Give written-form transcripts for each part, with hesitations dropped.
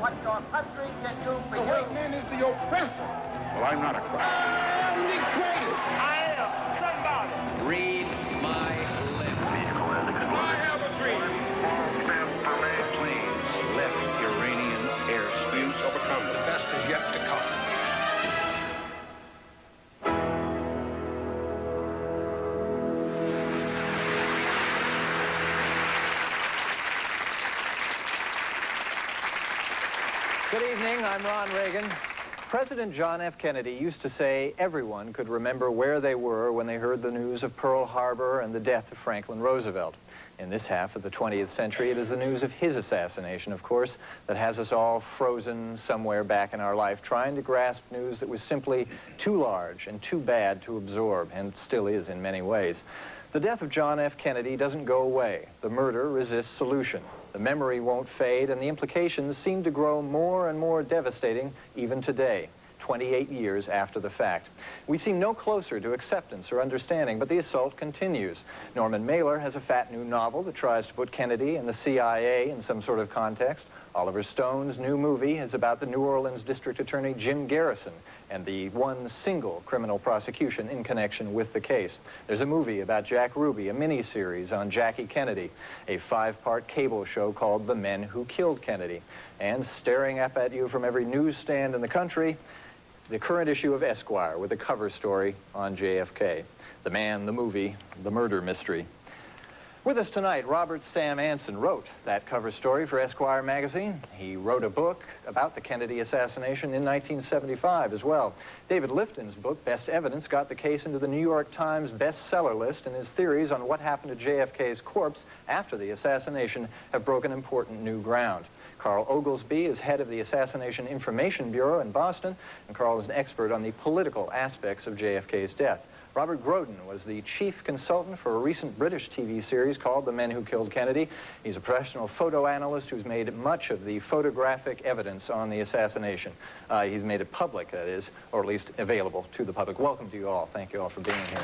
what your country can do for you. The white man is the oppressor. Well, I'm not a crime. I'm the greatest. I am somebody. Read my lips. I have a dream. Planes left Iranian airspace. Overcome. The best is yet to come. Good evening, I'm Ron Reagan. President John F. Kennedy used to say everyone could remember where they were when they heard the news of Pearl Harbor and the death of Franklin Roosevelt. In this half of the 20th century, it is the news of his assassination, of course, that has us all frozen somewhere back in our life, trying to grasp news that was simply too large and too bad to absorb, and still is in many ways. The death of John F. Kennedy doesn't go away. The murder resists solution. The memory won't fade, and the implications seem to grow more and more devastating even today, 28 years after the fact. We seem no closer to acceptance or understanding, but the assault continues. Norman Mailer has a fat new novel that tries to put Kennedy and the CIA in some sort of context. Oliver Stone's new movie is about the New Orleans District Attorney Jim Garrison and the one single criminal prosecution in connection with the case. There's a movie about Jack Ruby, a miniseries on Jackie Kennedy, a 5-part cable show called The Men Who Killed Kennedy. And staring up at you from every newsstand in the country, the current issue of Esquire with a cover story on JFK. The man, the movie, the murder mystery. With us tonight, Robert Sam Anson wrote that cover story for Esquire magazine. He wrote a book about the Kennedy assassination in 1975 as well. David Lifton's book, Best Evidence, got the case into the New York Times bestseller list, and his theories on what happened to JFK's corpse after the assassination have broken important new ground. Carl Oglesby is head of the Assassination Information Bureau in Boston, and Carl is an expert on the political aspects of JFK's death. Robert Groden was the chief consultant for a recent British TV series called The Men Who Killed Kennedy. He's a professional photo analyst who's made much of the photographic evidence on the assassination. He's made it public, that is, or at least available to the public. Welcome to you all. Thank you all for being here.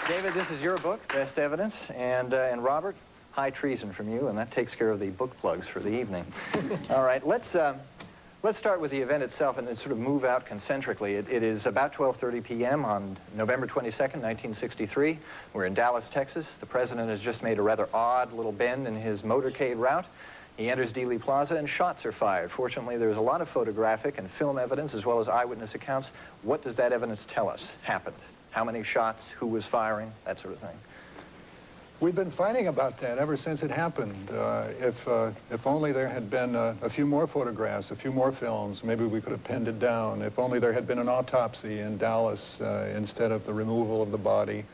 David, this is your book, Best Evidence, and Robert, high treason from you, and that takes care of the book plugs for the evening. All right, let's start with the event itself and then sort of move out concentrically. It is about 12:30 p.m. on November 22nd, 1963. We're in Dallas, Texas. The president has just made a rather odd little bend in his motorcade route. He enters Dealey Plaza and shots are fired. Fortunately, there's a lot of photographic and film evidence as well as eyewitness accounts. What does that evidence tell us happened? How many shots, who was firing, that sort of thing. We've been fighting about that ever since it happened. If only there had been a few more photographs, a few more films, maybe we could have pinned it down. If only there had been an autopsy in Dallas instead of the removal of the body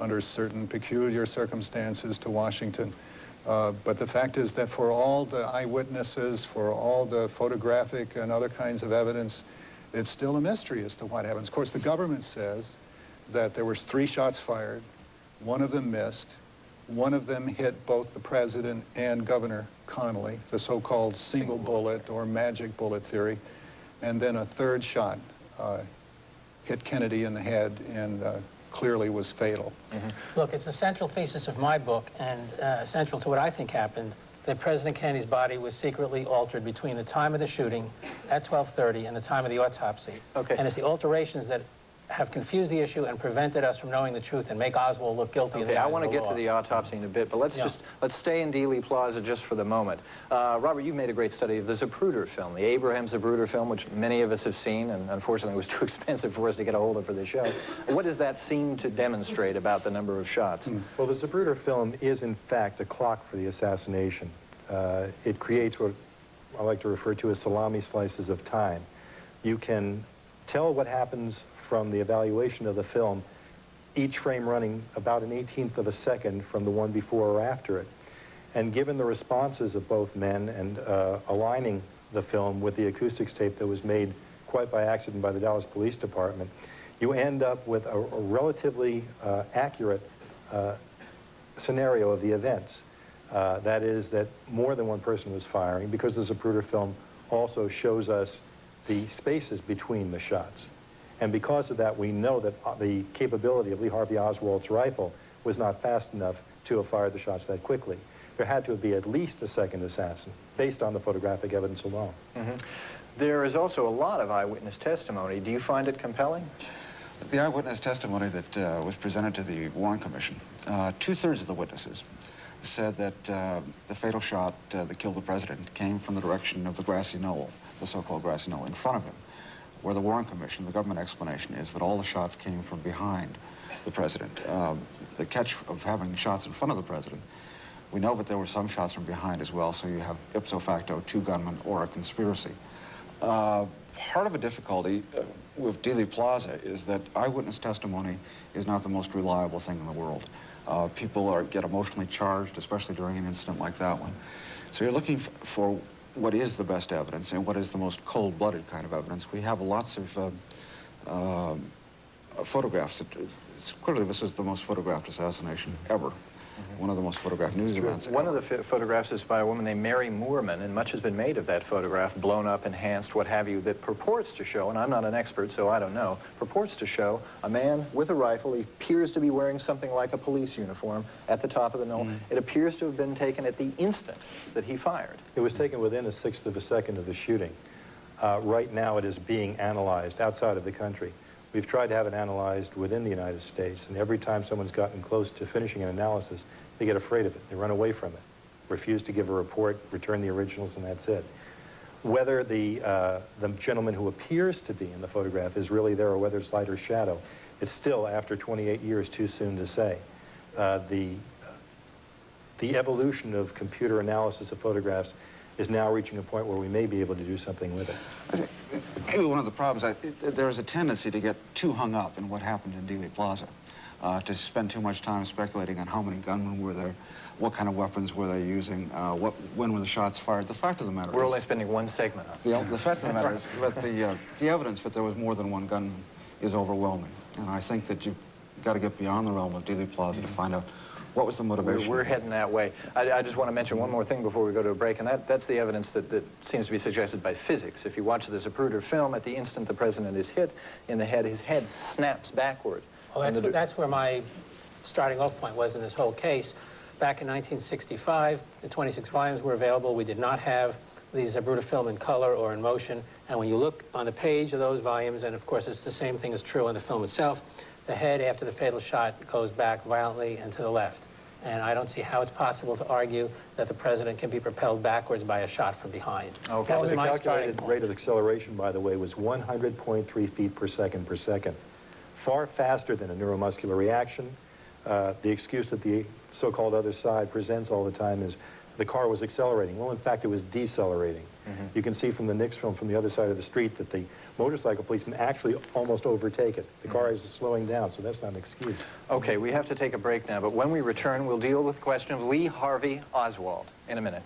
under certain peculiar circumstances to Washington. But the fact is that for all the eyewitnesses, for all the photographic and other kinds of evidence, it's still a mystery as to what happens. Of course, the government says that there were 3 shots fired, one of them missed. One of them hit both the president and Governor Connally, the so-called single bullet or magic bullet theory. And then a 3rd shot hit Kennedy in the head and clearly was fatal. Mm-hmm. Look, it's the central thesis of my book and central to what I think happened, that President Kennedy's body was secretly altered between the time of the shooting at 12:30 and the time of the autopsy. Okay. And it's the alterations that have confused the issue and prevented us from knowing the truth and make Oswald look guilty. Okay, I want to get to the autopsy in a bit, but let's stay in Dealey Plaza just for the moment. Robert, you've made a great study of the Zapruder film, the Abraham Zapruder film, which many of us have seen, and unfortunately was too expensive for us to get a hold of for the show. What does that seem to demonstrate about the number of shots? Well, the Zapruder film is, in fact, a clock for the assassination. It creates what I like to refer to as salami slices of time. You can tell what happens from the evaluation of the film, each frame running about an 1/18 of a second from the one before or after it. And given the responses of both men and aligning the film with the acoustics tape that was made quite by accident by the Dallas Police Department, you end up with a relatively accurate scenario of the events. That is that more than one person was firing, because the Zapruder film also shows us the spaces between the shots. And because of that, we know that the capability of Lee Harvey Oswald's rifle was not fast enough to have fired the shots that quickly. There had to be at least a second assassin, based on the photographic evidence alone. There is also a lot of eyewitness testimony. Do you find it compelling? The eyewitness testimony that was presented to the Warren Commission, 2/3 of the witnesses said that the fatal shot that killed the president came from the direction of the grassy knoll, the so-called grassy knoll in front of him, where the Warren Commission, the government explanation is that all the shots came from behind the president. The catch of having shots in front of the president, we know that there were some shots from behind as well, so you have ipso facto 2 gunmen or a conspiracy. Part of a difficulty with Dealey Plaza is that eyewitness testimony is not the most reliable thing in the world. People get emotionally charged, especially during an incident like that one. So you're looking for what is the best evidence and what is the most cold-blooded kind of evidence. We have lots of photographs. Clearly, this is the most photographed assassination ever. One of the most photographed news events. One of the photographs is by a woman named Mary Moorman, and much has been made of that photograph, blown up, enhanced, what have you, that purports to show, and I'm not an expert, so I don't know, purports to show a man with a rifle. He appears to be wearing something like a police uniform at the top of the knoll. It appears to have been taken at the instant that he fired. It was taken within a 1/6 of a second of the shooting. Right now it is being analyzed outside of the country. We've tried to have it analyzed within the United States, and every time someone's gotten close to finishing an analysis, they get afraid of it. They run away from it, refuse to give a report, return the originals, and that's it. Whether the gentleman who appears to be in the photograph is really there or whether it's light or shadow, it's still, after 28 years, too soon to say. The evolution of computer analysis of photographs is now reaching a point where we may be able to do something with it. Maybe one of the problems, there is a tendency to get too hung up in what happened in Dealey Plaza, to spend too much time speculating on how many gunmen were there, what kind of weapons were they using, when were the shots fired. The fact of the matter is... We're only spending one segment on it. The fact of the matter is that the evidence that there was more than one gunman is overwhelming. And I think that you've got to get beyond the realm of Dealey Plaza to find out what was the motivation. We're heading that way. I just want to mention one more thing before we go to a break, and that's the evidence that seems to be suggested by physics. If you watch the Zapruder film, at the instant the president is hit in the head, his head snaps backward. Well, that's where my starting off point was in this whole case. Back in 1965, the 26 volumes were available. We did not have the Zapruder film in color or in motion, and when you look on the page of those volumes, and of course it's the same thing is true on the film itself, the head after the fatal shot goes back violently and to the left. And I don't see how it's possible to argue that the president can be propelled backwards by a shot from behind. Okay. That was my calculated rate of acceleration, by the way, was 100.3 feet per second. Far faster than a neuromuscular reaction. The excuse that the so-called other side presents all the time is the car was accelerating. Well, in fact, it was decelerating. You can see from the Nix film from the other side of the street that the motorcycle policeman actually almost overtake it. The car is slowing down, so that's not an excuse. Okay, we have to take a break now, but when we return, we'll deal with the question of Lee Harvey Oswald in a minute.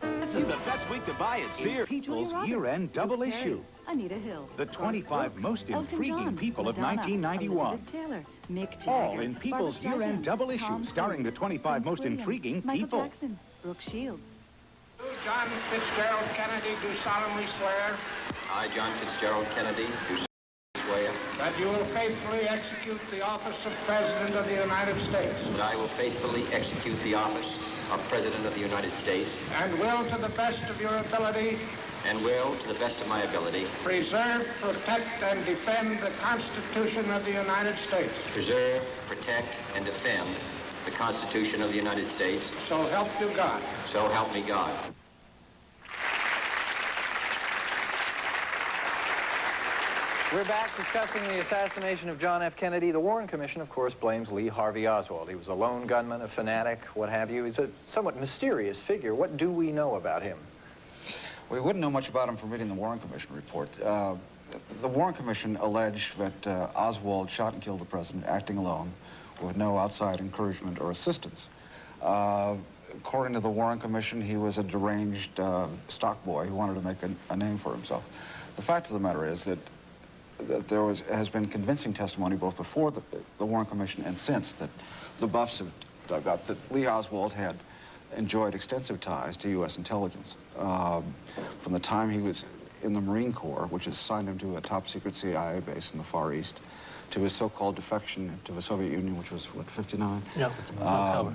This is the best week to buy at Sears. People's year-end double issue. Anita Hill. The 25 most intriguing people of 1991. Taylor, Mick Jagger, All in People's year-end double issue, starring the 25 most intriguing Michael people. Jackson, Brooke Shields. John Fitzgerald Kennedy, do solemnly swear I, John Fitzgerald Kennedy, do swear that you will faithfully execute the office of President of the United States that I will faithfully execute the office of President of the United States and will, to the best of your ability, and will, to the best of my ability, preserve, protect, and defend the Constitution of the United States. preserve, protect, and defend the Constitution of the United States. So help you God. So help me God. We're back discussing the assassination of John F. Kennedy. The Warren Commission, of course, blames Lee Harvey Oswald. He was a lone gunman, a fanatic, what have you. He's a somewhat mysterious figure. What do we know about him? We wouldn't know much about him from reading the Warren Commission report. The Warren Commission alleged that Oswald shot and killed the president acting alone with no outside encouragement or assistance. According to the Warren Commission, he was a deranged stock boy who wanted to make a name for himself. The fact of the matter is that there has been convincing testimony both before the Warren Commission and since that the buffs have dug up that Lee Oswald had enjoyed extensive ties to U.S. intelligence. From the time he was in the Marine Corps, which has assigned him to a top-secret CIA base in the Far East, to his so-called defection to the Soviet Union, which was, what, 59? Yeah.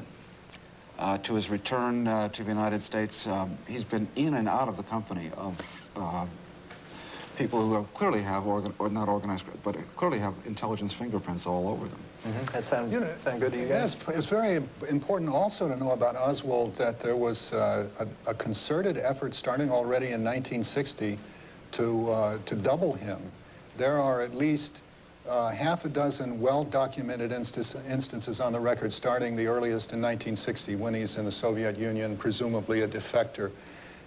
To his return to the United States, he's been in and out of the company of people who have clearly have, not organized, but clearly have intelligence fingerprints all over them. That sound good to you guys? Yes, it's very important also to know about Oswald that there was a concerted effort starting already in 1960 to double him. There are at least half a dozen well-documented instances on the record, starting the earliest in 1960 when he's in the Soviet Union, presumably a defector,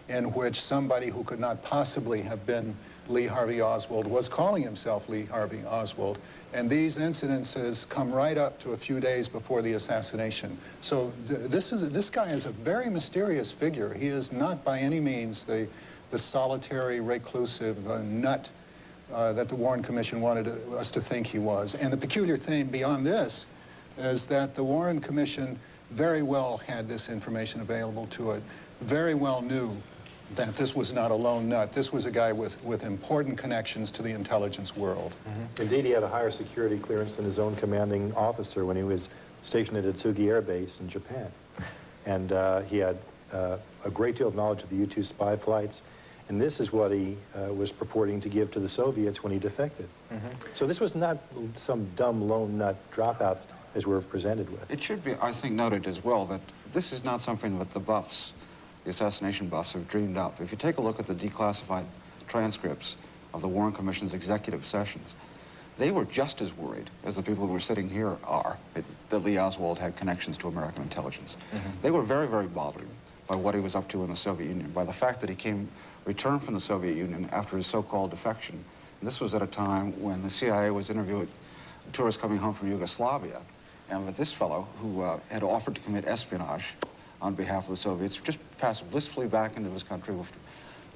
in which somebody who could not possibly have been Lee Harvey Oswald was calling himself Lee Harvey Oswald. And these incidences come right up to a few days before the assassination. So this guy is a very mysterious figure. He is not by any means the solitary, reclusive nut that the Warren Commission wanted us to think he was. And the peculiar thing beyond this is that the Warren Commission very well had this information available to it, very well knew that this was not a lone nut. This was a guy with important connections to the intelligence world. Indeed, he had a higher security clearance than his own commanding officer when he was stationed at Atsugi Air Base in Japan. And he had a great deal of knowledge of the U-2 spy flights. And this is what he was purporting to give to the Soviets when he defected. So this was not some dumb lone nut dropout as we're presented with. It should be, I think, noted as well that this is not something that the buffs, the assassination buffs, have dreamed up. If you take a look at the declassified transcripts of the Warren Commission's executive sessions, they were just as worried as the people who were sitting here are that Lee Oswald had connections to American intelligence. They were very, very bothered by what he was up to in the Soviet Union, by the fact that he returned from the Soviet Union after his so-called defection. And this was at a time when the CIA was interviewing tourists coming home from Yugoslavia, and with this fellow who had offered to commit espionage on behalf of the Soviets, just passed blissfully back into his country with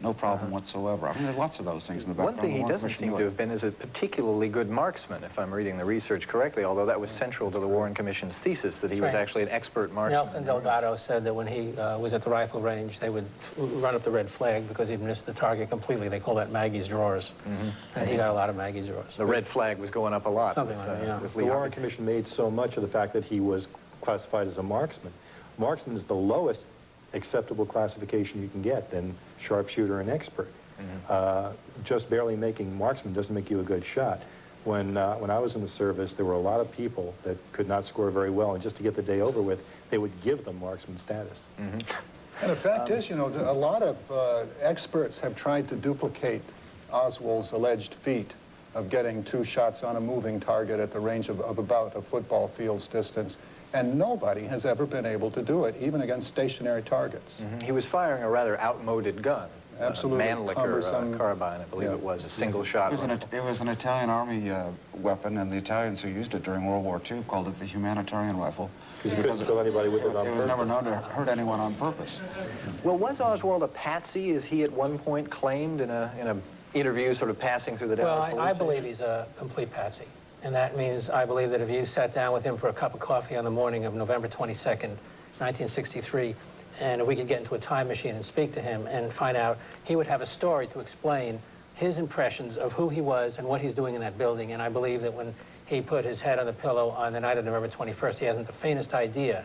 no problem whatsoever. I mean, there are lots of those things in the background. One thing he doesn't seem to have been is a particularly good marksman, if I'm reading the research correctly, although that was central to the Warren Commission's thesis, that he was actually an expert marksman. Nelson Delgado said that when he was at the rifle range, they would run up the red flag because he'd missed the target completely. They call that Maggie's drawers. And he got a lot of Maggie's drawers. The red flag was going up a lot. Something like that, yeah. The Warren Commission made so much of the fact that he was classified as a marksman. Marksman is the lowest acceptable classification you can get than sharpshooter and expert. Just barely making marksman doesn't make you a good shot. When I was in the service, there were a lot of people that could not score very well, and just to get the day over with, they would give them marksman status. And the fact is, you know, a lot of experts have tried to duplicate Oswald's alleged feat of getting 2 shots on a moving target at the range of about a football field's distance. And nobody has ever been able to do it, even against stationary targets. He was firing a rather outmoded gun. Absolutely. Mannlicher carbine, I believe it was, a single shot. It was an Italian Army weapon, and the Italians who used it during World War II called it the humanitarian rifle. Because you couldn't kill anybody with it on purpose. It was never known to hurt anyone on purpose. Well, was Oswald a patsy, as he at one point claimed in a interview sort of passing through the Dallas police Well, I station? believe he's a complete patsy. And that means I believe that if you sat down with him for a cup of coffee on the morning of November 22nd, 1963, and if we could get into a time machine and speak to him and find out, he would have a story to explain his impressions of who he was and what he's doing in that building. And I believe that when he put his head on the pillow on the night of November 21st, he hasn't the faintest idea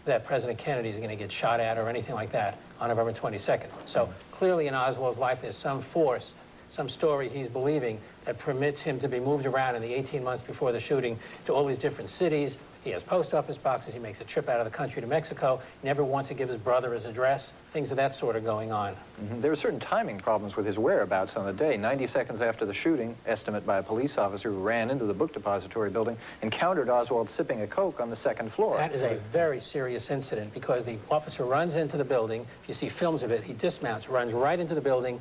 that President Kennedy is going to get shot at or anything like that on November 22nd. So clearly in Oswald's life, there's some force, some story he's believing that permits him to be moved around in the 18 months before the shooting to all these different cities. He has post office boxes. He makes a trip out of the country to Mexico. Never wants to give his brother his address. Things of that sort are going on. There were certain timing problems with his whereabouts on the day. 90 seconds after the shooting, estimate by a police officer who ran into the book depository building, encountered Oswald sipping a Coke on the 2nd floor. That is a very serious incident because the officer runs into the building. If you see films of it, he dismounts, runs right into the building,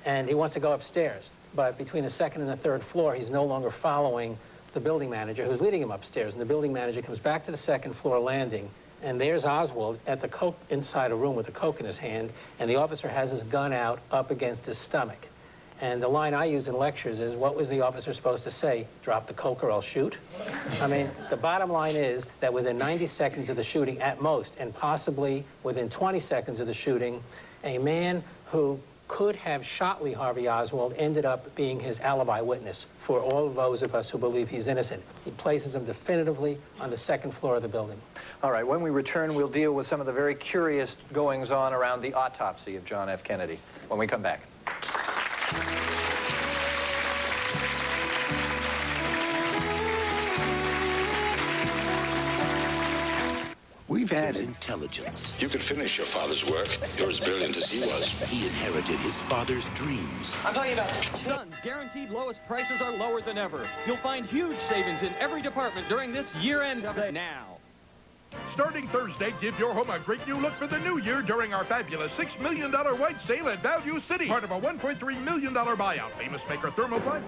and he wants to go upstairs. But between the 2nd and the 3rd floor, he's no longer following the building manager who's leading him upstairs. And the building manager comes back to the 2nd floor landing, and there's Oswald at the Coke, inside a room with a Coke in his hand, and the officer has his gun out up against his stomach. And the line I use in lectures is, what was the officer supposed to say? Drop the Coke or I'll shoot? I mean, the bottom line is that within 90 seconds of the shooting at most, and possibly within 20 seconds of the shooting, a man who could have shot Lee Harvey Oswald ended up being his alibi witness for all of those of us who believe he's innocent. He places him definitively on the second floor of the building. All right, when we return, we'll deal with some of the very curious goings-on around the autopsy of John F. Kennedy when we come back. We've had intelligence. You could finish your father's work. You're as brilliant as he was. He inherited his father's dreams. I'm talking about Son's guaranteed lowest prices are lower than ever. You'll find huge savings in every department during this year-end update now. Starting Thursday, give your home a great new look for the new year during our fabulous $6 million white sale at Value City. Part of a $1.3 million buyout. Famous maker Thermoplastic.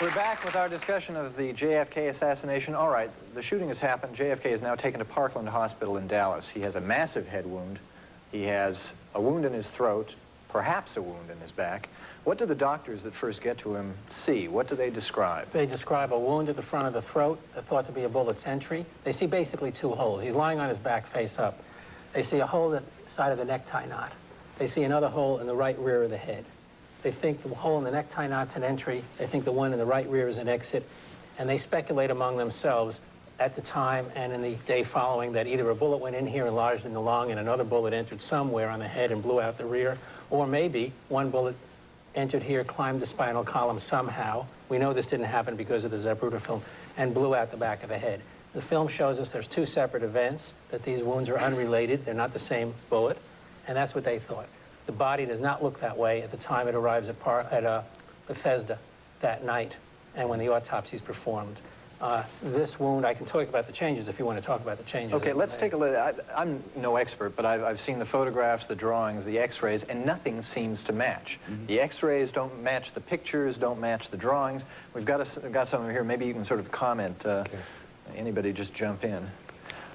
We're back with our discussion of the JFK assassination. All right, the shooting has happened. JFK is now taken to Parkland Hospital in Dallas. He has a massive head wound. He has a wound in his throat, perhaps a wound in his back. What do the doctors that first get to him see? What do they describe? They describe a wound at the front of the throat, thought to be a bullet's entry. They see basically two holes. He's lying on his back face up. They see a hole at the side of the necktie knot. They see another hole in the right rear of the head. They think the hole in the necktie knot's an entry. They think the one in the right rear is an exit. And they speculate among themselves at the time and in the day following that either a bullet went in here and lodged in the lung and another bullet entered somewhere on the head and blew out the rear, or maybe one bullet entered here, climbed the spinal column somehow. We know this didn't happen because of the Zapruder film, and blew out the back of the head. The film shows us there's two separate events, that these wounds are unrelated. They're not the same bullet, and that's what they thought. The body does not look that way at the time it arrives at Bethesda that night and when the autopsy is performed. This wound, I can talk about the changes if you want to talk about the changes. Okay, let's take a look. I'm no expert, but I've seen the photographs, the drawings, the x-rays, and nothing seems to match. Mm-hmm. The x-rays don't match the pictures, don't match the drawings. We've got some over here. Maybe you can sort of comment. Okay. Anybody just jump in.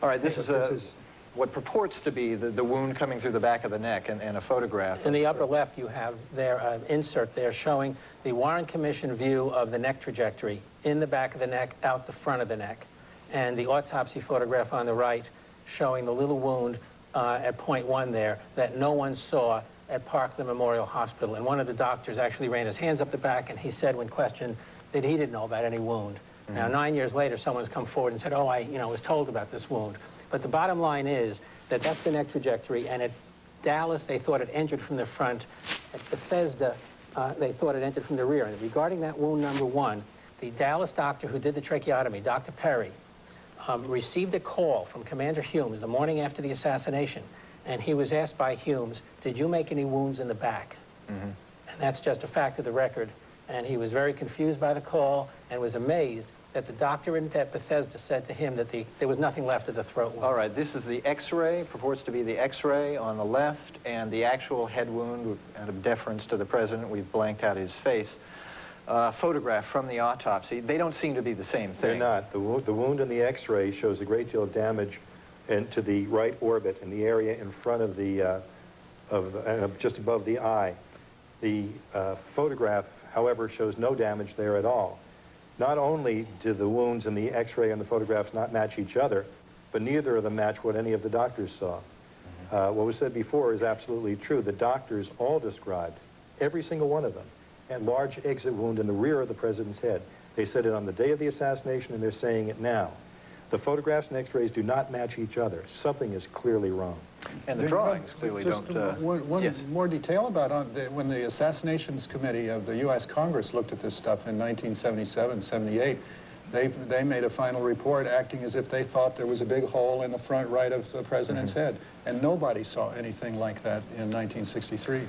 All right, this is what purports to be the wound coming through the back of the neck and a photograph. In the upper left, you have their insert there showing the Warren Commission view of the neck trajectory in the back of the neck, out the front of the neck. And the autopsy photograph on the right showing the little wound at point 1 there that no one saw at Parkland Memorial Hospital. And one of the doctors actually ran his hands up the back, and he said when questioned that he didn't know about any wound. Mm-hmm. Now, 9 years later, someone's come forward and said, oh, I was told about this wound. But the bottom line is that that's the neck trajectory, and at Dallas, they thought it entered from the front. At Bethesda, they thought it entered from the rear. And regarding that wound number 1, the Dallas doctor who did the tracheotomy, Dr. Perry, received a call from Commander Humes the morning after the assassination, and he was asked by Humes, did you make any wounds in the back? Mm-hmm. And that's just a fact of the record. And he was very confused by the call and was amazed that the doctor at Bethesda said to him that there was nothing left of the throat wound. All right, this is the x-ray, purports to be the x-ray on the left, and the actual head wound, out of deference to the president, we've blanked out his face. Photograph from the autopsy. They don't seem to be the same thing. They're not. The wound in the x-ray shows a great deal of damage to the right orbit in the area in front of the, just above the eye. The photograph, however, shows no damage there at all. Not only do the wounds in the x-ray and the photographs not match each other, but neither of them match what any of the doctors saw. Mm-hmm. What was said before is absolutely true. The doctors all described, every single one of them, a large exit wound in the rear of the president's head. They said it on the day of the assassination, and they're saying it now. The photographs and x-rays do not match each other. Something is clearly wrong. And the drawings clearly don't... One more detail about when the Assassinations Committee of the U.S. Congress looked at this stuff in 1977, 78, they made a final report acting as if they thought there was a big hole in the front right of the president's head. And nobody saw anything like that in 1963.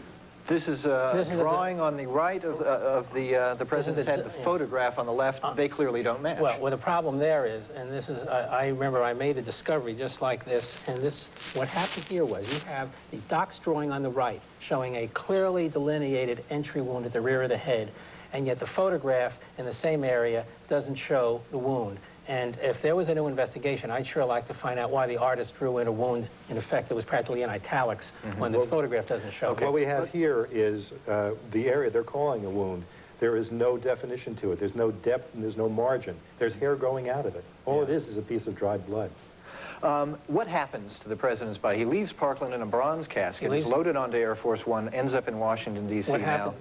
This is a drawing on the right of the president's head, the photograph on the left. They clearly don't match. Well, the problem there is, and this is, I remember I made a discovery just like this, and this, what happened here was you have the doc's drawing on the right showing a clearly delineated entry wound at the rear of the head, and yet the photograph in the same area doesn't show the wound. And if there was a new investigation, I'd sure like to find out why the artist drew in a wound, in effect, that was practically in italics when the photograph doesn't show. Okay. What we have here is the area they're calling a wound. There is no definition to it. There's no depth and there's no margin. There's hair growing out of it. All it is a piece of dried blood. What happens to the president's body? He leaves Parkland in a bronze casket. He's loaded onto Air Force One, ends up in Washington, D.C. now.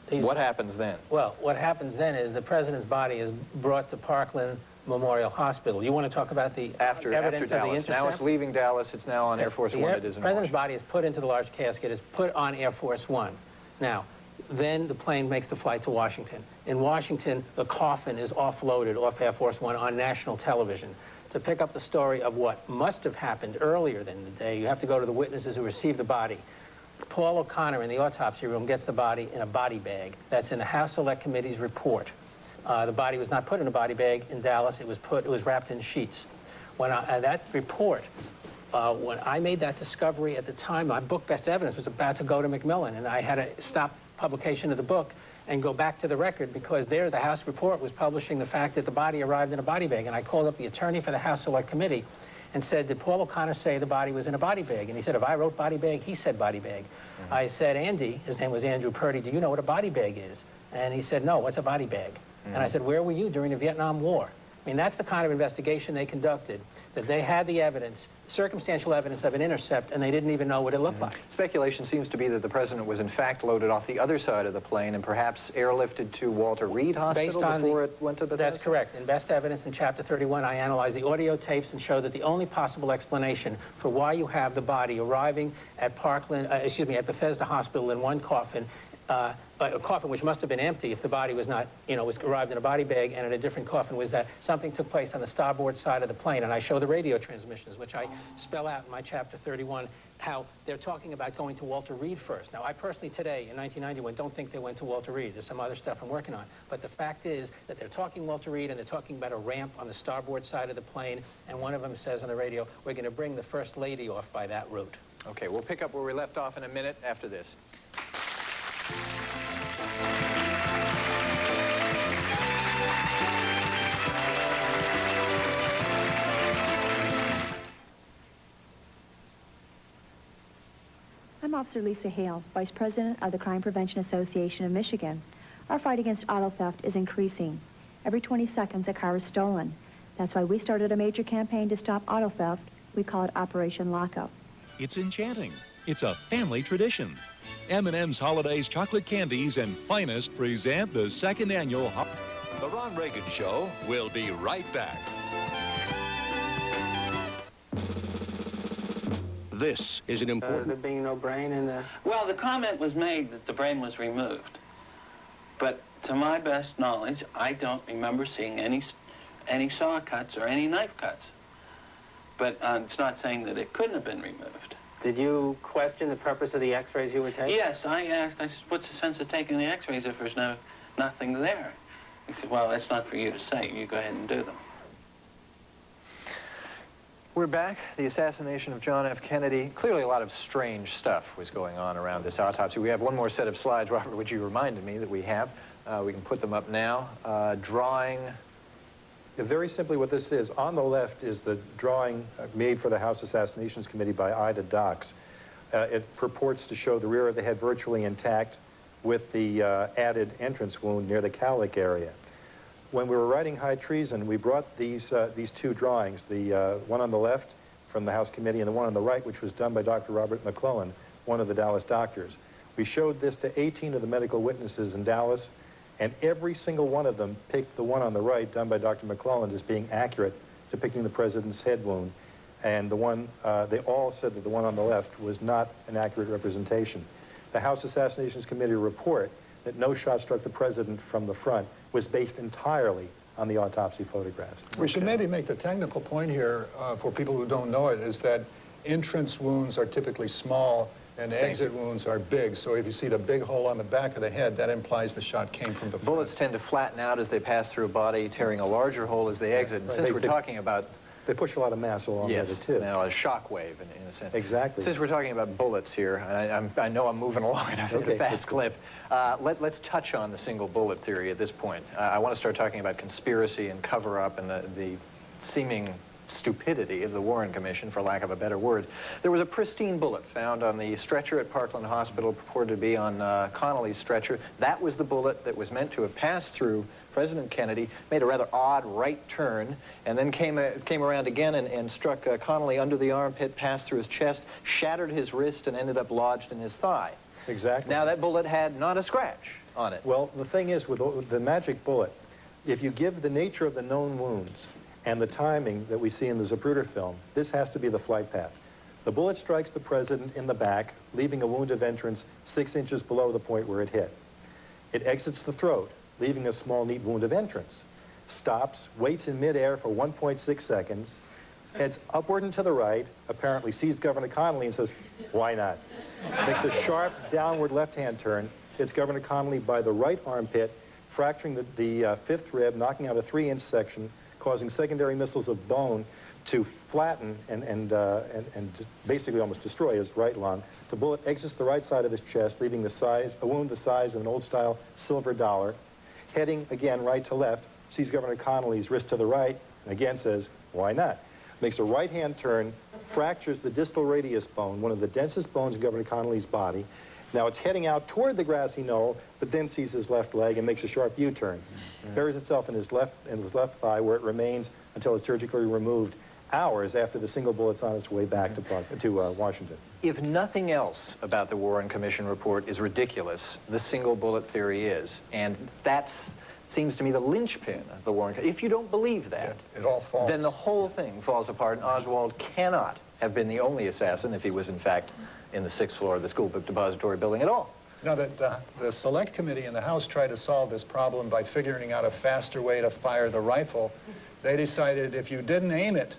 What happens then? Well, what happens then is the president's body is brought to Parkland Memorial Hospital. You want to talk about the evidence of the intercept? Now it's leaving Dallas. It's now on Air Force One. It is in the president's body is put into the large casket, is put on Air Force One. Now, then the plane makes the flight to Washington. In Washington, the coffin is offloaded off Air Force One on national television. To pick up the story of what must have happened earlier than the day, you have to go to the witnesses who received the body. Paul O'Connor in the autopsy room gets the body in a body bag. That's in the House Select Committee's report. The body was not put in a body bag in Dallas. It was wrapped in sheets. When that report, when I made that discovery at the time, my book, Best Evidence, was about to go to Macmillan, and I had to stop publication of the book and go back to the record because there the House report was publishing the fact that the body arrived in a body bag. And I called up the attorney for the House Select Committee and said, did Paul O'Connor say the body was in a body bag? And he said, if I wrote body bag, he said body bag. I said, Andy, his name was Andrew Purdy, do you know what a body bag is? And he said, no, what's a body bag? And I said, where were you during the Vietnam War? I mean, that's the kind of investigation they conducted, that they had the evidence, circumstantial evidence of an intercept, and they didn't even know what it looked like. Speculation seems to be that the president was in fact loaded off the other side of the plane and perhaps airlifted to Walter Reed Hospital before it went to the That's correct. In Best Evidence in Chapter 31, I analyzed the audio tapes and showed that the only possible explanation for why you have the body arriving at at Bethesda Hospital in one coffin, a coffin which must have been empty if the body was not, was arrived in a body bag, and in a different coffin, was that something took place on the starboard side of the plane. And I show the radio transmissions, which I spell out in my Chapter 31, how they're talking about going to Walter Reed first. Now, I personally today, in 1991, don't think they went to Walter Reed. There's some other stuff I'm working on. But the fact is that they're talking Walter Reed, and they're talking about a ramp on the starboard side of the plane, and one of them says on the radio, we're going to bring the First Lady off by that route. Okay, we'll pick up where we left off in a minute after this. I'm Officer Lisa Hale, Vice President of the Crime Prevention Association of Michigan. Our fight against auto theft is increasing. Every 20 seconds, a car is stolen. That's why we started a major campaign to stop auto theft. We call it Operation Lockup. It's enchanting. It's a family tradition. M&M's Holidays Chocolate Candies and Finest present the second annual... The Ron Reagan Show will be right back. This is an important... There being no brain in the... Well, the comment was made that the brain was removed. But to my best knowledge, I don't remember seeing any saw cuts or any knife cuts. But it's not saying that it couldn't have been removed. Did you question the purpose of the x-rays you were taking? Yes, I asked, I said, what's the sense of taking the x-rays if there's nothing there? He said, well, that's not for you to say. You go ahead and do them. We're back. The assassination of John F. Kennedy. Clearly a lot of strange stuff was going on around this autopsy. We have one more set of slides, Robert, which you reminded me that we have. We can put them up now. Drawing... Very simply what this is, on the left is the drawing made for the House Assassinations Committee by Ida Dox. It purports to show the rear of the head virtually intact with the added entrance wound near the cowlick area. When we were writing High Treason, we brought these two drawings, the one on the left from the House Committee and the one on the right, which was done by Dr. Robert McClellan, one of the Dallas doctors. We showed this to 18 of the medical witnesses in Dallas, and every single one of them picked the one on the right, done by Dr. McClellan, as being accurate, depicting the president's head wound. And the one, they all said that the one on the left was not an accurate representation. The House Assassinations Committee report that no shot struck the president from the front was based entirely on the autopsy photographs. We should maybe make the technical point here for people who don't know it, is that entrance wounds are typically small And the exit wounds are big, so if you see the big hole on the back of the head, that implies the shot came from the front. Bullets tend to flatten out as they pass through a body, tearing a larger hole as they exit. And since we're talking about... They push a lot of mass along with it, too. Now, a shock wave, in a sense. Exactly. Since we're talking about bullets here, and I know I'm moving along at a fast clip, let's touch on the single bullet theory at this point. I want to start talking about conspiracy and cover-up and the seeming stupidity of the Warren Commission, for lack of a better word. There was a pristine bullet found on the stretcher at Parkland Hospital, purported to be on Connolly's stretcher. That was the bullet that was meant to have passed through President Kennedy, made a rather odd right turn, and then came around again and struck Connolly under the armpit, passed through his chest, shattered his wrist, and ended up lodged in his thigh. Exactly. Now, that bullet had not a scratch on it. Well, the thing is, with the magic bullet, if you give the nature of the known wounds and the timing that we see in the Zapruder film, this has to be the flight path. The bullet strikes the president in the back, leaving a wound of entrance 6 inches below the point where it hit. It exits the throat, leaving a small, neat wound of entrance. Stops, waits in midair for 1.6 seconds, heads upward and to the right, apparently sees Governor Connolly and says, why not? Makes a sharp downward left-hand turn, hits Governor Connolly by the right armpit, fracturing the fifth rib, knocking out a 3-inch section, causing secondary missiles of bone to flatten and basically almost destroy his right lung. The bullet exits the right side of his chest, leaving a wound the size of an old-style silver dollar. Heading again right to left, sees Governor Connolly's wrist to the right, and again says, why not? Makes a right-hand turn, fractures the distal radius bone, one of the densest bones in Governor Connolly's body. Now it's heading out toward the grassy knoll, but then sees his left leg and makes a sharp U-turn. Buries itself in his left thigh, where it remains until it's surgically removed hours after the single bullet's on its way back to Washington. If nothing else about the Warren Commission report is ridiculous, the single bullet theory is. And that seems to me the linchpin of the Warren Commission. If you don't believe that, it all falls. Then the whole thing falls apart, and Oswald cannot have been the only assassin if he was, in fact, in the 6th floor of the school book depository building at all. Now, the Select Committee in the House tried to solve this problem by figuring out a faster way to fire the rifle. They decided if you didn't aim it,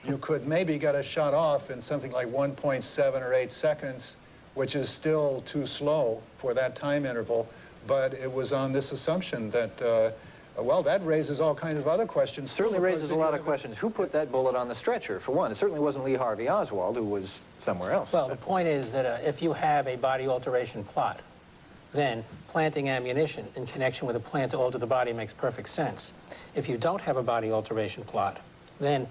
you could maybe get a shot off in something like 1.7 or 8 seconds, which is still too slow for that time interval. But it was on this assumption that, well, that raises all kinds of other questions. Certainly raises a lot of questions. Who put that bullet on the stretcher, for one? It certainly wasn't Lee Harvey Oswald, who was somewhere else. Well, the point is that if you have a body alteration plot, then planting ammunition in connection with a plan to alter the body makes perfect sense. If you don't have a body alteration plot, then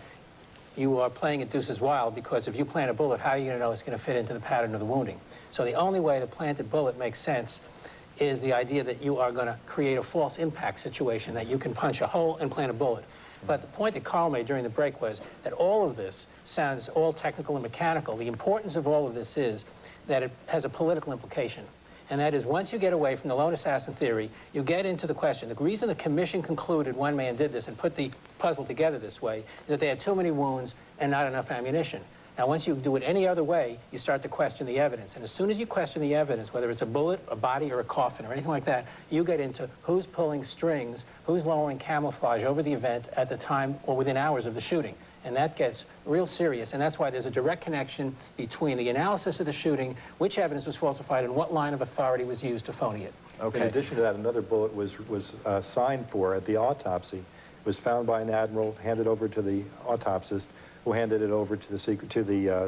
you are playing it deuces wild, because if you plant a bullet, how are you going to know it's going to fit into the pattern of the wounding? So the only way the planted bullet makes sense is the idea that you are going to create a false impact situation, that you can punch a hole and plant a bullet. But the point that Carl made during the break was that all of this sounds all technical and mechanical. The importance of all of this is that it has a political implication. And that is, once you get away from the lone assassin theory, you get into the question. The reason the commission concluded one man did this and put the puzzle together this way is that they had too many wounds and not enough ammunition. Now, once you do it any other way, you start to question the evidence. And as soon as you question the evidence, whether it's a bullet, a body, or a coffin, or anything like that, you get into who's pulling strings, who's lowering camouflage over the event at the time or within hours of the shooting. And that gets real serious. And that's why there's a direct connection between the analysis of the shooting, which evidence was falsified, and what line of authority was used to phony it. Okay. In addition to that, another bullet was signed for at the autopsy. It was found by an admiral, handed over to the autopsist, who handed it over to the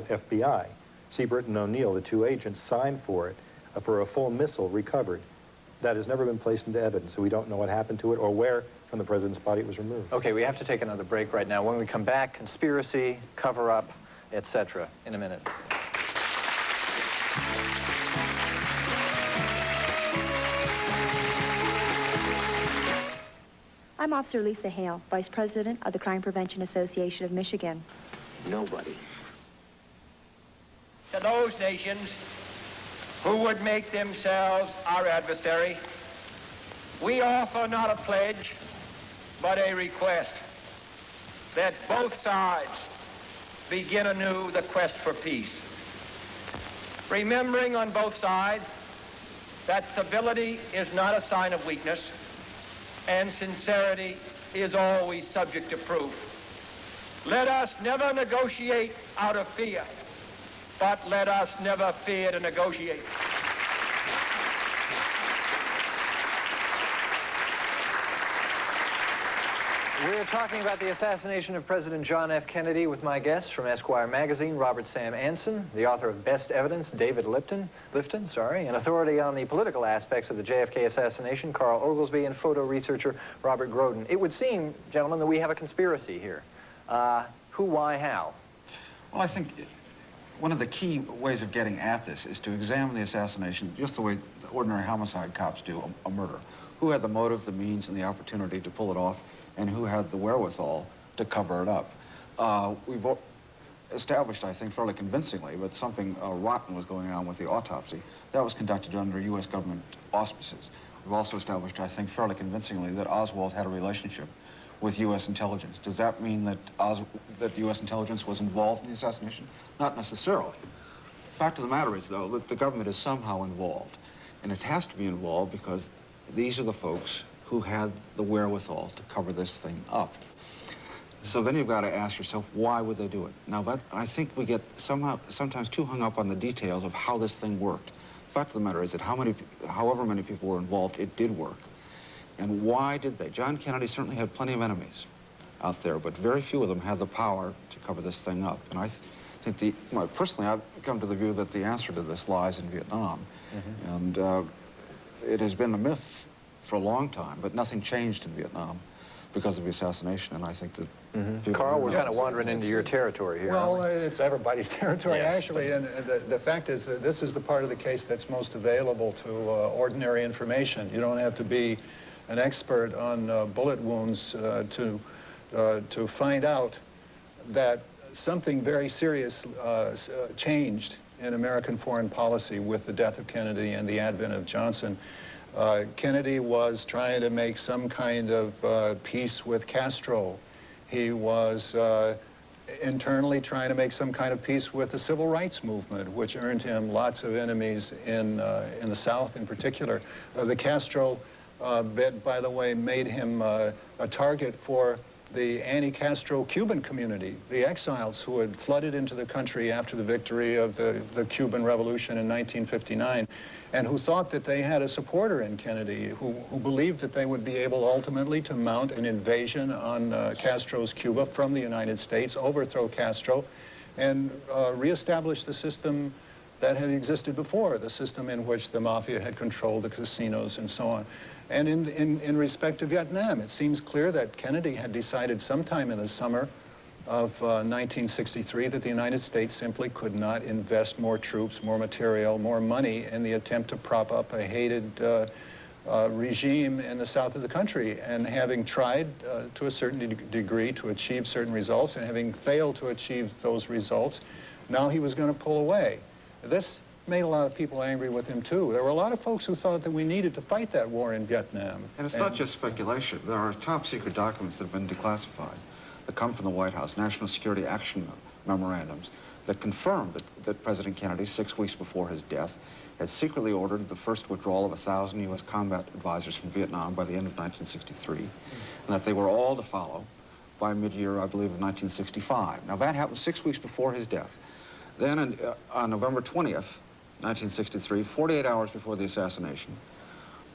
FBI. Siebert and O'Neill, the two agents, signed for it for a full missile recovered. That has never been placed into evidence, so we don't know what happened to it or where from the president's body it was removed. Okay, we have to take another break right now. When we come back, conspiracy, cover-up, etc. in a minute. I'm Officer Lisa Hale, Vice President of the Crime Prevention Association of Michigan. Nobody. To those nations who would make themselves our adversary, we offer not a pledge, but a request that both sides begin anew the quest for peace. Remembering on both sides that civility is not a sign of weakness, and sincerity is always subject to proof. Let us never negotiate out of fear, but let us never fear to negotiate. We're talking about the assassination of President John F. Kennedy with my guests from Esquire magazine, Robert Sam Anson, the author of Best Evidence, David Lifton, an authority on the political aspects of the JFK assassination, Carl Oglesby, and photo researcher Robert Groden. It would seem, gentlemen, that we have a conspiracy here. Who, why, how? Well, I think one of the key ways of getting at this is to examine the assassination just the way the ordinary homicide cops do a murder. Who had the motive, the means, and the opportunity to pull it off, and who had the wherewithal to cover it up. We've established, I think, fairly convincingly, that something rotten was going on with the autopsy. That was conducted under U.S. government auspices. We've also established, I think, fairly convincingly, that Oswald had a relationship with U.S. intelligence. Does that mean that U.S. intelligence was involved in the assassination? Not necessarily. The fact of the matter is, though, that the government is somehow involved. And it has to be involved because these are the folks who had the wherewithal to cover this thing up. So then you've got to ask yourself, why would they do it? Now, I think we get sometimes too hung up on the details of how this thing worked. The fact of the matter is that however many people were involved, it did work. And why did they? John Kennedy certainly had plenty of enemies out there, but very few of them had the power to cover this thing up. And I think personally, I've come to the view that the answer to this lies in Vietnam. Mm-hmm. And it has been a myth for a long time, but nothing changed in Vietnam because of the assassination, and I think that... Mm-hmm. Carl, we're kind of wandering into your territory here. Well, it's everybody's territory, yes, actually, and the fact is that this is the part of the case that's most available to ordinary information. You don't have to be an expert on bullet wounds to find out that something very serious changed in American foreign policy with the death of Kennedy and the advent of Johnson. Kennedy was trying to make some kind of peace with Castro. He was internally trying to make some kind of peace with the civil rights movement, which earned him lots of enemies in the South in particular. The Castro bit, by the way, made him a target for the anti-Castro Cuban community, the exiles who had flooded into the country after the victory of the Cuban Revolution in 1959, and who thought that they had a supporter in Kennedy, who believed that they would be able ultimately to mount an invasion on Castro's Cuba from the United States, overthrow Castro, and reestablish the system that had existed before, the system in which the mafia had controlled the casinos and so on. And in respect to Vietnam, it seems clear that Kennedy had decided sometime in the summer of 1963 that the United States simply could not invest more troops, more material, more money in the attempt to prop up a hated regime in the south of the country. And having tried to a certain degree to achieve certain results, and having failed to achieve those results, now he was going to pull away. This made a lot of people angry with him, too. There were a lot of folks who thought that we needed to fight that war in Vietnam. And it's not just speculation. There are top-secret documents that have been declassified that come from the White House, national security action memorandums, that confirm that President Kennedy, 6 weeks before his death, had secretly ordered the first withdrawal of 1,000 U.S. combat advisors from Vietnam by the end of 1963, and that they were all to follow by mid-year, I believe, of 1965. Now, that happened 6 weeks before his death. Then on November 20th, 1963, 48 hours before the assassination,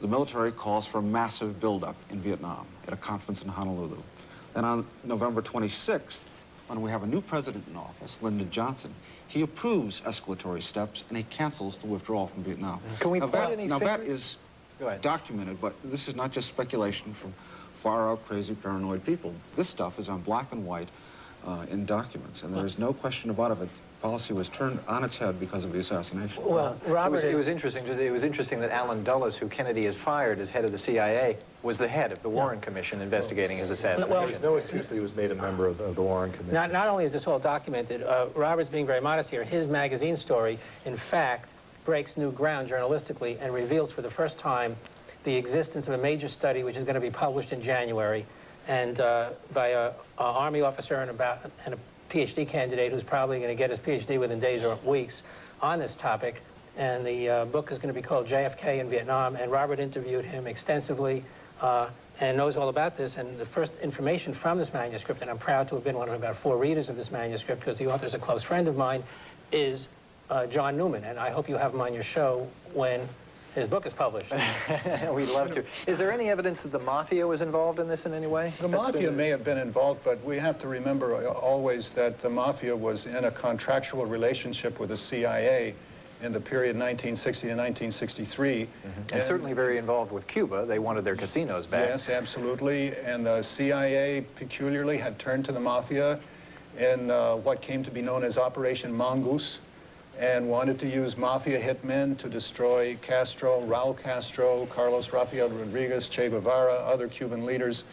the military calls for a massive buildup in Vietnam at a conference in Honolulu. Then on November 26th, when we have a new president in office, Lyndon Johnson, he approves escalatory steps and he cancels the withdrawal from Vietnam. Can we point any Now that is documented, but this is not just speculation from far-out, crazy, paranoid people. This stuff is on black and white in documents, and there is no question about it. Policy was turned on its head because of the assassination. Well, Robert, it was interesting that Allen Dulles, who Kennedy has fired as head of the CIA, was the head of the Warren Commission investigating his assassination. Well, there's no excuse that he was made a member of the Warren Commission. Not only is this all documented, Robert's being very modest here. His magazine story, in fact, breaks new ground journalistically and reveals for the first time the existence of a major study which is going to be published in January, and by an Army officer and a PhD candidate who's probably going to get his PhD within days or weeks on this topic. And the book is going to be called JFK in Vietnam, and Robert interviewed him extensively and knows all about this. And the first information from this manuscript, and I'm proud to have been one of about 4 readers of this manuscript because the author's a close friend of mine, is John Newman, and I hope you have him on your show when his book is published. We'd love to. Is there any evidence that the Mafia was involved in this in any way? The Mafia may have been involved, but we have to remember always that the Mafia was in a contractual relationship with the CIA in the period 1960 to 1963. And certainly very involved with Cuba. They wanted their casinos back. Yes, absolutely. And the CIA peculiarly had turned to the Mafia in what came to be known as Operation Mongoose, and wanted to use Mafia hitmen to destroy Castro, Raul Castro, Carlos Rafael Rodriguez, Che Guevara, other Cuban leaders.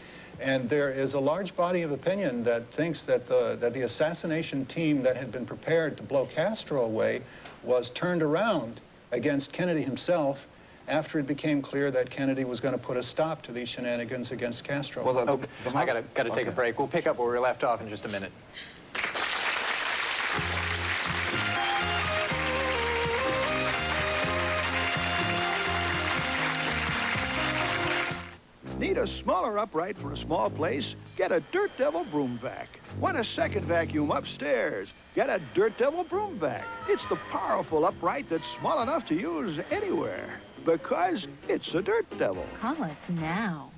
And there is a large body of opinion that thinks that the assassination team that had been prepared to blow Castro away was turned around against Kennedy himself after it became clear that Kennedy was going to put a stop to these shenanigans against Castro. Well, I gotta take a break. We'll pick up where we left off in just a minute. Need a smaller upright for a small place? Get a Dirt Devil Broom Vac. Want a second vacuum upstairs? Get a Dirt Devil Broom Vac. It's the powerful upright that's small enough to use anywhere. Because it's a Dirt Devil. Call us now.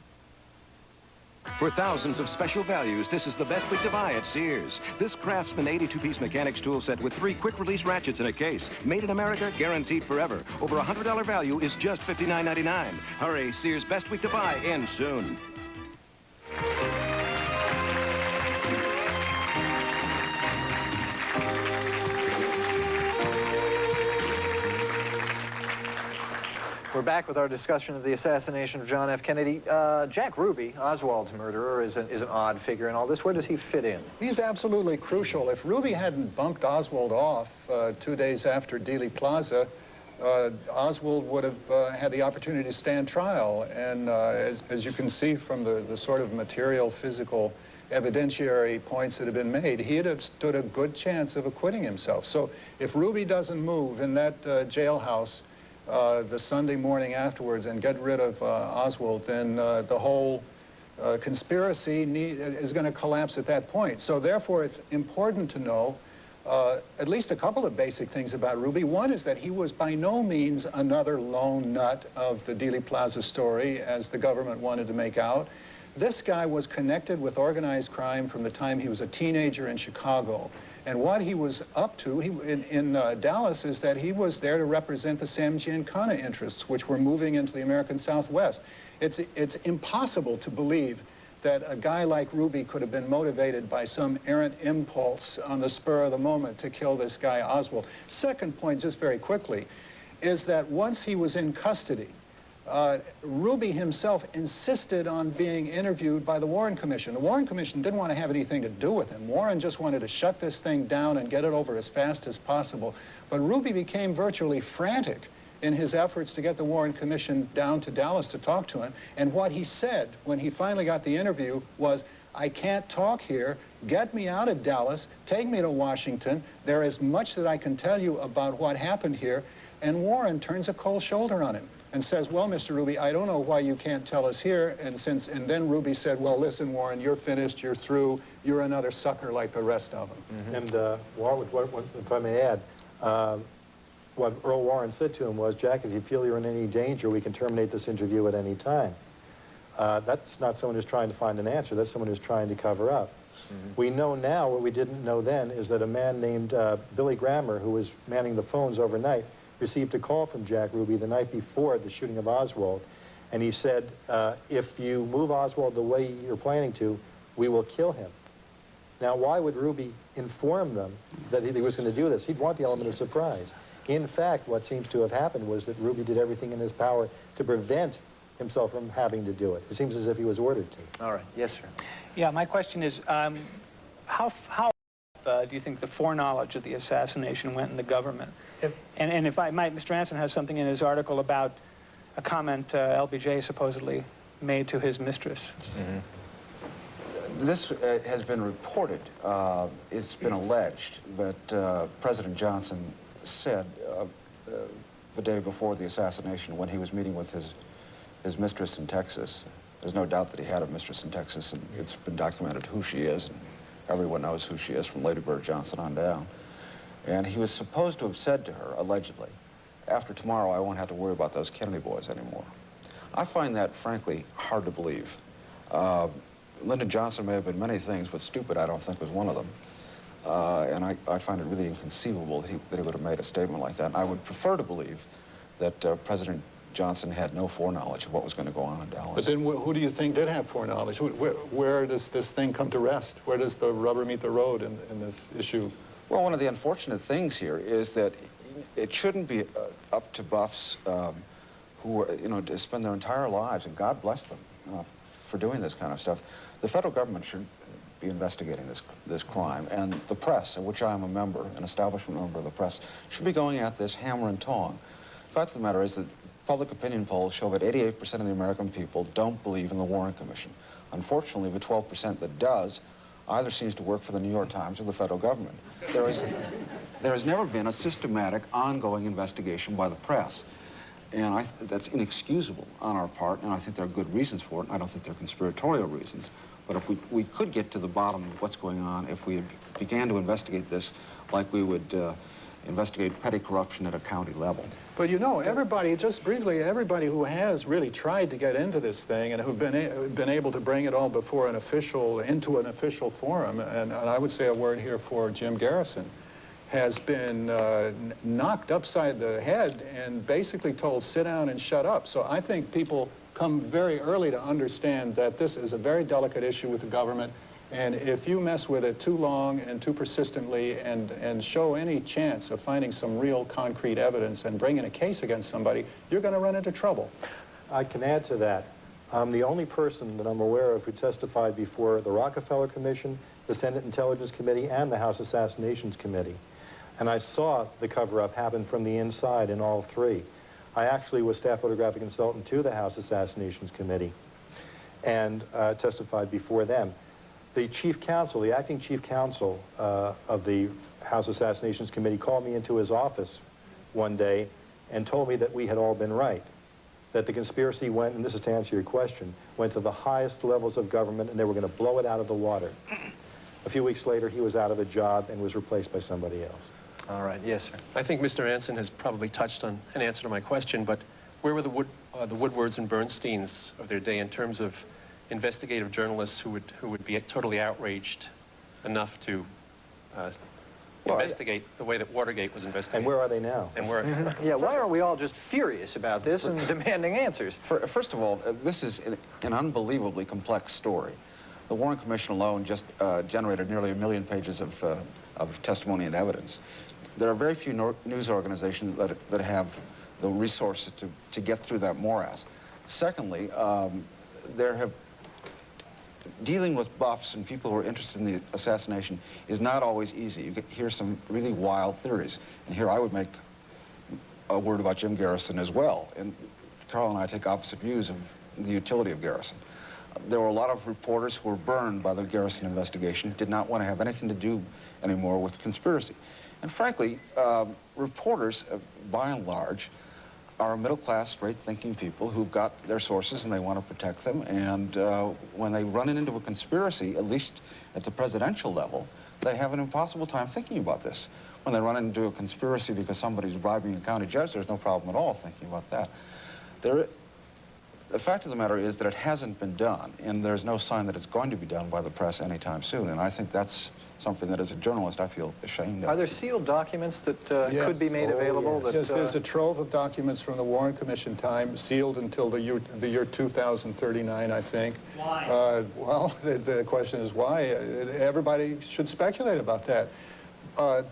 For thousands of special values, this is the best week to buy at Sears. This Craftsman 82-piece mechanics tool set with 3 quick-release ratchets in a case. Made in America, guaranteed forever. Over $100 value is just $59.99. Hurry, Sears' best week to buy ends soon. We're back with our discussion of the assassination of John F. Kennedy. Jack Ruby, Oswald's murderer, is an odd figure in all this. Where does he fit in? He's absolutely crucial. If Ruby hadn't bumped Oswald off 2 days after Dealey Plaza, Oswald would have had the opportunity to stand trial. And as you can see from the sort of material, physical, evidentiary points that have been made, he'd have stood a good chance of acquitting himself. So if Ruby doesn't move in that jailhouse the Sunday morning afterwards and get rid of Oswald, then the whole conspiracy is going to collapse at that point. So therefore, it's important to know at least a couple of basic things about Ruby. One is that he was by no means another lone nut of the Dealey Plaza story, as the government wanted to make out. This guy was connected with organized crime from the time he was a teenager in Chicago. And what he was up to in Dallas is that he was there to represent the Sam Giancana interests, which were moving into the American Southwest. It's impossible to believe that a guy like Ruby could have been motivated by some errant impulse on the spur of the moment to kill this guy Oswald. Second point, just very quickly, is that once he was in custody, Ruby himself insisted on being interviewed by the Warren Commission. The Warren Commission didn't want to have anything to do with him. Warren just wanted to shut this thing down and get it over as fast as possible. But Ruby became virtually frantic in his efforts to get the Warren Commission down to Dallas to talk to him. And what he said when he finally got the interview was, "I can't talk here. Get me out of Dallas. Take me to Washington. There is much that I can tell you about what happened here." And Warren turns a cold shoulder on him and says, "Well, Mr. Ruby, I don't know why you can't tell us here." And then Ruby said, "Well, listen, Warren, you're finished, you're through, you're another sucker like the rest of them." Mm-hmm. And Warren, if I may add, what Earl Warren said to him was, "Jack, if you feel you're in any danger, we can terminate this interview at any time." That's not someone who's trying to find an answer. That's someone who's trying to cover up. Mm-hmm. We know now what we didn't know then is that a man named Billy Grammer, who was manning the phones overnight, received a call from Jack Ruby the night before the shooting of Oswald, and he said, if you move Oswald the way you're planning to, we will kill him. Now, why would Ruby inform them that he was going to do this? He'd want the element of surprise. In fact, what seems to have happened was that Ruby did everything in his power to prevent himself from having to do it. It seems as if he was ordered to. All right. Yes, sir. Yeah, my question is, how do you think the foreknowledge of the assassination went in the government? And if I might, Mr. Anson has something in his article about a comment LBJ supposedly made to his mistress. Mm-hmm. This has been reported. It's been alleged that President Johnson said the day before the assassination, when he was meeting with his mistress in Texas. There's no doubt that he had a mistress in Texas, and it's been documented who she is, and everyone knows who she is from Lady Bird Johnson on down. And he was supposed to have said to her, allegedly, after tomorrow I won't have to worry about those Kennedy boys anymore. I find that, frankly, hard to believe. Lyndon Johnson may have been many things, but stupid I don't think was one of them. And I find it really inconceivable that he would have made a statement like that. And I would prefer to believe that President Johnson had no foreknowledge of what was going to go on in Dallas. But then who do you think did have foreknowledge? Where does this thing come to rest? Where does the rubber meet the road in this issue? Well, one of the unfortunate things here is that it shouldn't be up to buffs who are, you know, to spend their entire lives, and God bless them for doing this kind of stuff. The federal government should be investigating this crime, and the press, of which I am a member, an establishment member of the press, should be going at this hammer and tong. The fact of the matter is that public opinion polls show that 88% of the American people don't believe in the Warren Commission. Unfortunately, the 12% that does either seems to work for the New York Times or the federal government. There has never been a systematic, ongoing investigation by the press. And that's inexcusable on our part, and I think there are good reasons for it, and I don't think they're conspiratorial reasons. But if we could get to the bottom of what's going on, if we began to investigate this like we would investigate petty corruption at a county level. But you know, everybody, just briefly, everybody who has really tried to get into this thing and who've been able to bring it all before an official, into an official forum, and I would say a word here for Jim Garrison, has been knocked upside the head and basically told, sit down and shut up. So I think people come very early to understand that this is a very delicate issue with the government, and if you mess with it too long and too persistently and show any chance of finding some real concrete evidence and bringing a case against somebody, you're going to run into trouble. I can add to that. I'm the only person that I'm aware of who testified before the Rockefeller Commission, the Senate Intelligence Committee, and the House Assassinations Committee. And I saw the cover-up happen from the inside in all three. I actually was staff photographic consultant to the House Assassinations Committee and testified before them. The chief counsel, the acting chief counsel of the House Assassinations Committee called me into his office one day and told me that we had all been right, that the conspiracy went, and this is to answer your question, went to the highest levels of government and they were going to blow it out of the water. A few weeks later, he was out of a job and was replaced by somebody else. All right, yes, sir. I think Mr. Anson has probably touched on an answer to my question, but where were the Woodwards and Bernsteins of their day in terms of investigative journalists who would be totally outraged enough to investigate the way that Watergate was investigated? And where are they now? And where? Yeah, why are we all just furious about this and demanding answers? First of all, this is an unbelievably complex story. The Warren Commission alone just generated nearly 1 million pages of testimony and evidence. There are very few news organizations that have the resources to get through that morass. Secondly, dealing with buffs and people who are interested in the assassination is not always easy. You hear some really wild theories. And here I would make a word about Jim Garrison as well. And Carl and I take opposite views of the utility of Garrison. There were a lot of reporters who were burned by the Garrison investigation, did not want to have anything to do anymore with conspiracy. And frankly, reporters, by and large, are middle-class, straight-thinking people who've got their sources and they want to protect them. And when they run into a conspiracy, at least at the presidential level, they have an impossible time thinking about this. When they run into a conspiracy because somebody's bribing a county judge, there's no problem at all thinking about that. The fact of the matter is that it hasn't been done, and there's no sign that it's going to be done by the press anytime soon. And I think that's something that, as a journalist, I feel ashamed of. Are there sealed documents that could be made available? Yes, there's a trove of documents from the Warren Commission time, sealed until the year 2039, I think. Why? Well, the question is why. Everybody should speculate about that.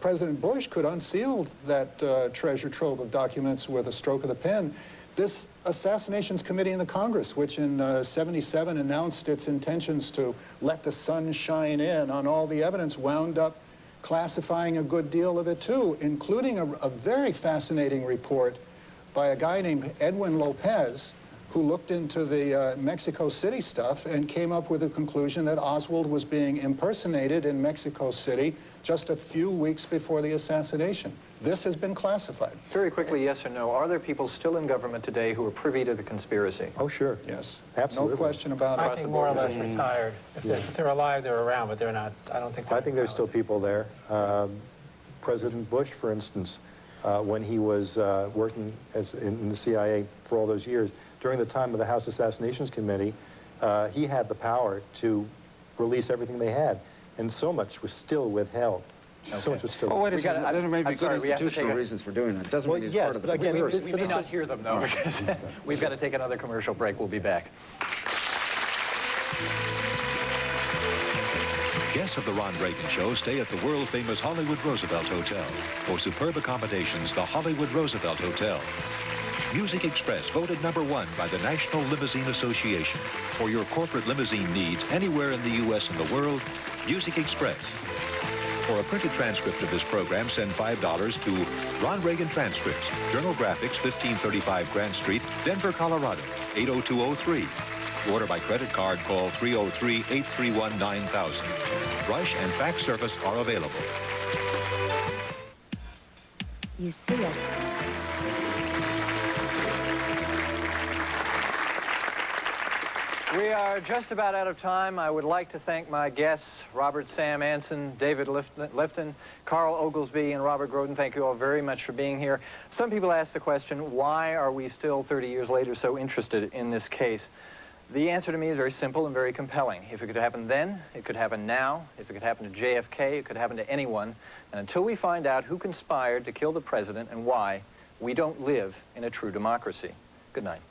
President Bush could unseal that treasure trove of documents with a stroke of the pen. This Assassinations Committee in the Congress, which in '77 announced its intentions to let the sun shine in on all the evidence, wound up classifying a good deal of it too, including a very fascinating report by a guy named Edwin Lopez, who looked into the Mexico City stuff and came up with the conclusion that Oswald was being impersonated in Mexico City just a few weeks before the assassination. This has been classified. Very quickly, yes or no, are there people still in government today who are privy to the conspiracy? Oh, sure. Yes. Absolutely. No question about it. I think more or less retired. If they're alive, they're around, but they're not. I don't think. I think there's still people there. President Bush, for instance, when he was working in the CIA for all those years, during the time of the House Assassinations Committee, he had the power to release everything they had, and so much was still withheld. Okay. So much was still. Oh, wait a second. There may be good institutional reasons for doing that. Doesn't mean he's part of the conspiracy. We may not hear them, though, because we've got to take another commercial break. We'll be back. Guests of the Ron Reagan Show stay at the world-famous Hollywood Roosevelt Hotel. For superb accommodations, the Hollywood Roosevelt Hotel. Music Express voted #1 by the National Limousine Association. For your corporate limousine needs anywhere in the U.S. and the world, Music Express. For a printed transcript of this program, send $5 to Ron Reagan Transcripts, Journal Graphics, 1535 Grant Street, Denver, Colorado, 80203. To order by credit card, call 303-831-9000. Rush and fax service are available. You see it. We are just about out of time. I would like to thank my guests, Robert Sam Anson, David Lifton, Carl Oglesby, and Robert Groden. Thank you all very much for being here. Some people ask the question, why are we still 30 years later so interested in this case? The answer to me is very simple and very compelling. If it could happen then, it could happen now. If it could happen to JFK, it could happen to anyone. And until we find out who conspired to kill the president and why, we don't live in a true democracy. Good night.